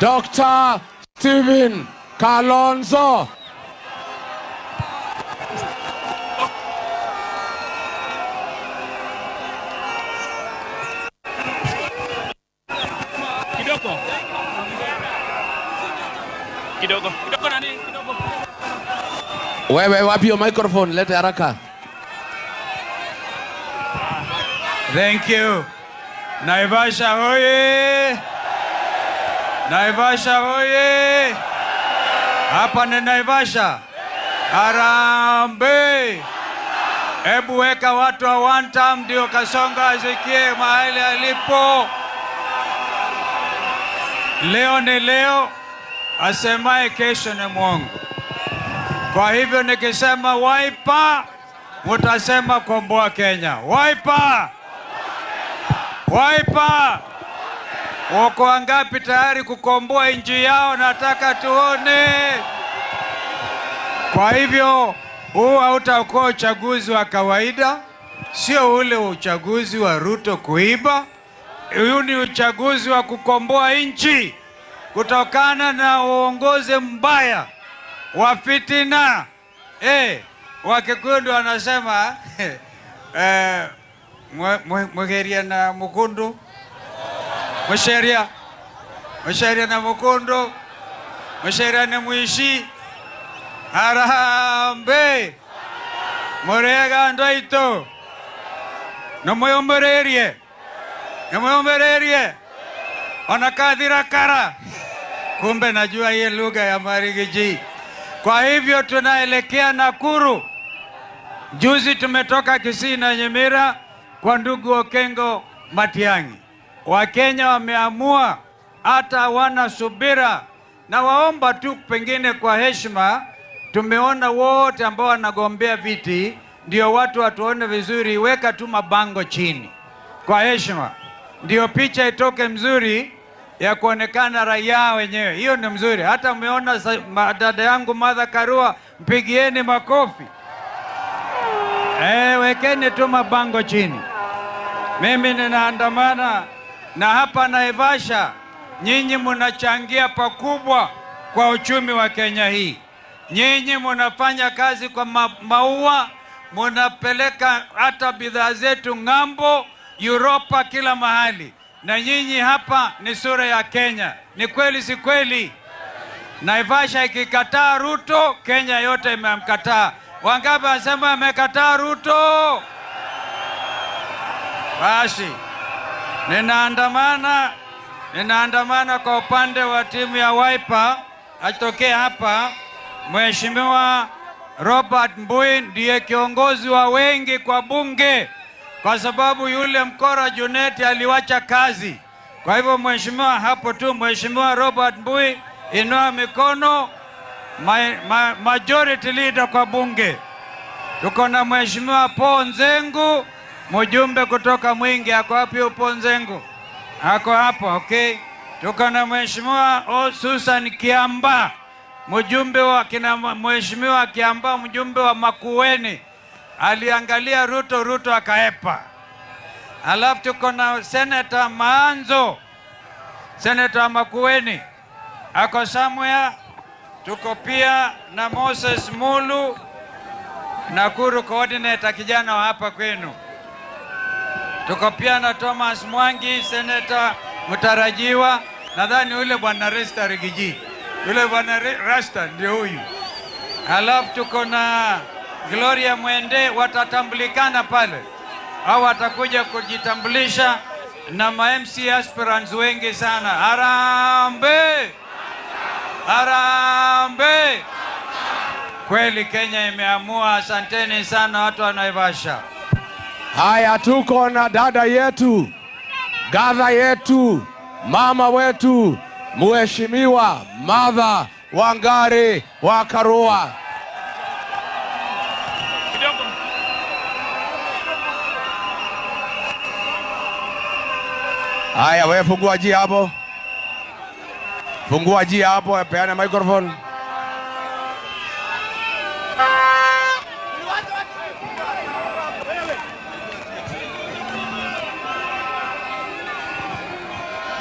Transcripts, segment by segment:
Dr. Stephen Kalonzo. Kidogo nani? Kidogo. Wewe wapi your microphone? Leta haraka. Thank you. Naivasha hoye! Naivasha hoye! Hapa ni Naivasha. Harambee! Hebu weka watu wa one time ndio Kasongo asikie mahali alipo. Leo ni leo, asemaye kesho ni mwongo. Kwa hivyo nikisema Wiper, mutasema komboa Kenya. Wiper! Wiper! Wako wangapi tayari kukomboa nchi yao? Nataka tuone. Kwa hivyo huu hautakuwa uchaguzi wa kawaida, sio ule uchaguzi wa Ruto kuiba. Huu ni uchaguzi wa kukomboa nchi kutokana na uongozi mbaya wa fitina. Wakikuyu wanasema mwegeria na mukundu, msheria na mukundu, msheria na muishi. Harambee! Murega ndoito nomuyombererie onakathira kara. Kumbe najua hii lugha ya Marigiji. Kwa hivyo tunaelekea Nakuru. Juzi tumetoka Kisii na Nyamira kwa ndugu Okengo Matiang'i. Wakenya wameamua, hata wana subira, na waomba tu pengine kwa heshima. Tumeona wote ambao wanagombea viti, ndio watu watuone vizuri, weka tu mabango chini kwa heshima, ndio picha itoke mzuri ya kuonekana raia wenyewe. Hiyo ni mzuri. Hata umeona dada yangu Martha Karua, mpigieni makofi. Wekeni tu mabango chini. Mimi ninaandamana na hapa Naivasha. Nyinyi munachangia pakubwa kwa uchumi wa Kenya hii. Nyinyi munafanya kazi kwa maua, munapeleka hata bidhaa zetu ng'ambo, Europa, kila mahali. Na nyinyi hapa ni sura ya Kenya. Ni kweli si kweli? Naivasha ikikataa Ruto, Kenya yote imemkataa. Wangapi wanasema amekataa Ruto? Basi ninaandamana kwa upande wa timu ya Wiper. Atokea hapa Mheshimiwa Robert Mbui, ndiye kiongozi wa wengi kwa bunge, kwa sababu yule mkora Junet aliwacha kazi. Kwa hivyo mheshimiwa, hapo tu Mheshimiwa Robert Mbui, inua mikono. Majority leader kwa bunge. Tuko na Mheshimiwa Paul Nzengu, mjumbe kutoka Mwingi. Ako wapi Paul Nzengu? Ako hapo, okay. Tuko na Mheshimiwa Susan Kiamba, mjumbe wa Mheshimiwa Kiamba, mjumbe wa Makueni. Aliangalia Ruto akaepa. Alafu tuko na Senator Maanzo, Senator Makueni, ako somewhere. Tuko pia na Moses Mulu, Nakuru coordinator, kijana wa hapa kwenu. Tuko pia na Thomas Mwangi, Senator mtarajiwa. Nadhani ule bwana Rasta Rigiji. Yule bwana Rasta ndio huyu. Alafu tuko na Gloria Mwende, watatambulikana pale. Hao watakuja kujitambulisha, na ma-MC aspirants wengi sana. Harambee! Harambee! Kweli Kenya imeamua. Asanteni sana watu wa Naivasha. Haya, tuko na dada yetu, gadha yetu, mama wetu, Mheshimiwa Martha Wangari wa Karua. Haya, wewe fungua jia hapo. Fungua jia hapo, peana microphone.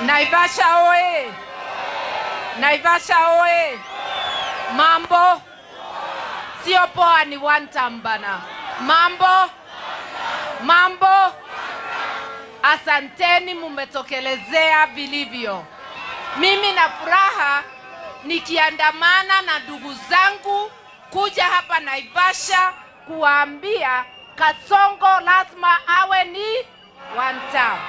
Naivasha oye! Naivasha oe! Mambo sio poa, ni one time bana. Mambo, asanteni, mumetokelezea vilivyo. Mimi na furaha nikiandamana na ndugu zangu kuja hapa Naivasha kuambia Kasongo lazima awe ni one time,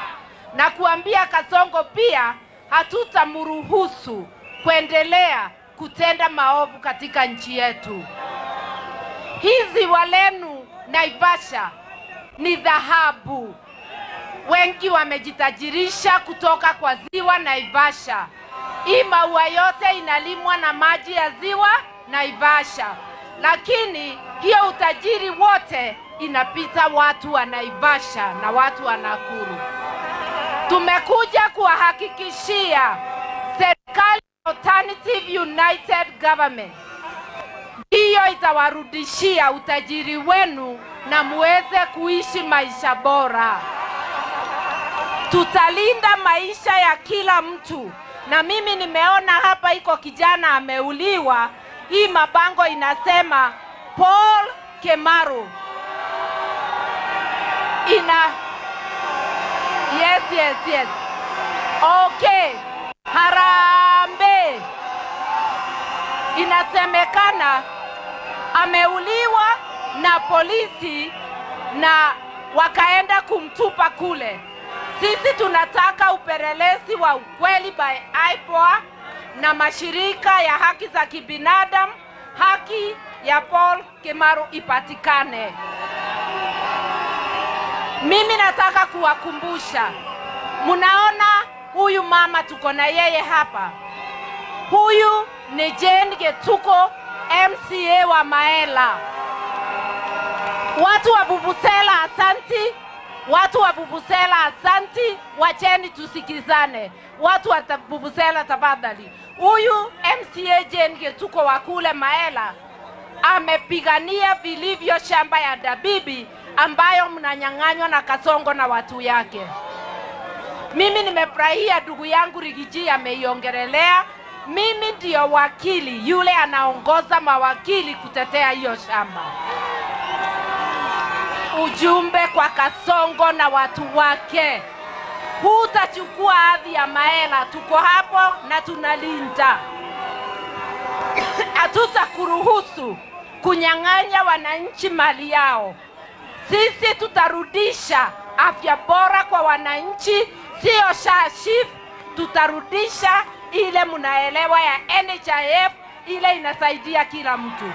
na kuambia Kasongo pia hatutamruhusu kuendelea kutenda maovu katika nchi yetu. Hizi walenu Naivasha ni dhahabu. Wengi wamejitajirisha kutoka kwa ziwa Naivasha. Hii maua yote inalimwa na maji ya ziwa Naivasha, lakini hiyo utajiri wote inapita watu wa Naivasha na watu wa Nakuru. Tumekuja kuwahakikishia serikali Alternative United Government hiyo itawarudishia utajiri wenu na muweze kuishi maisha bora. Tutalinda maisha ya kila mtu. Na mimi nimeona hapa iko kijana ameuliwa. Hii mabango inasema Paul Kemaru. Yes. Okay. Harambe. Inasemekana ameuliwa na polisi na wakaenda kumtupa kule. Sisi tunataka upelelezi wa ukweli by IPOA na mashirika ya haki za kibinadamu, haki ya Paul Kemaru ipatikane. Mimi nataka kuwakumbusha, munaona huyu mama tuko na yeye hapa. Huyu ni Jane Getuko, MCA wa Maela. Watu wa Vuvuzela asanti. Watu wa Vuvuzela asanti, wacheni tusikizane. Watu wa Vuvuzela tafadhali. Huyu MCA Jane Getuko wa kule Maela amepigania vilivyo shamba ya Dabibi ambayo mnanyang'anywa na Kasongo na watu yake. Mimi nimefurahia ndugu yangu Rigiji ameiongelelea. Mimi ndio wakili yule anaongoza mawakili kutetea hiyo shamba. Ujumbe kwa Kasongo na watu wake, hutachukua ardhi ya Maela. Tuko hapo na tunalinda. Hatutakuruhusu kunyang'anya wananchi mali yao. Sisi tutarudisha afya bora kwa wananchi, sio SHA. Tutarudisha ile munaelewa ya NHIF, ile inasaidia kila mtu.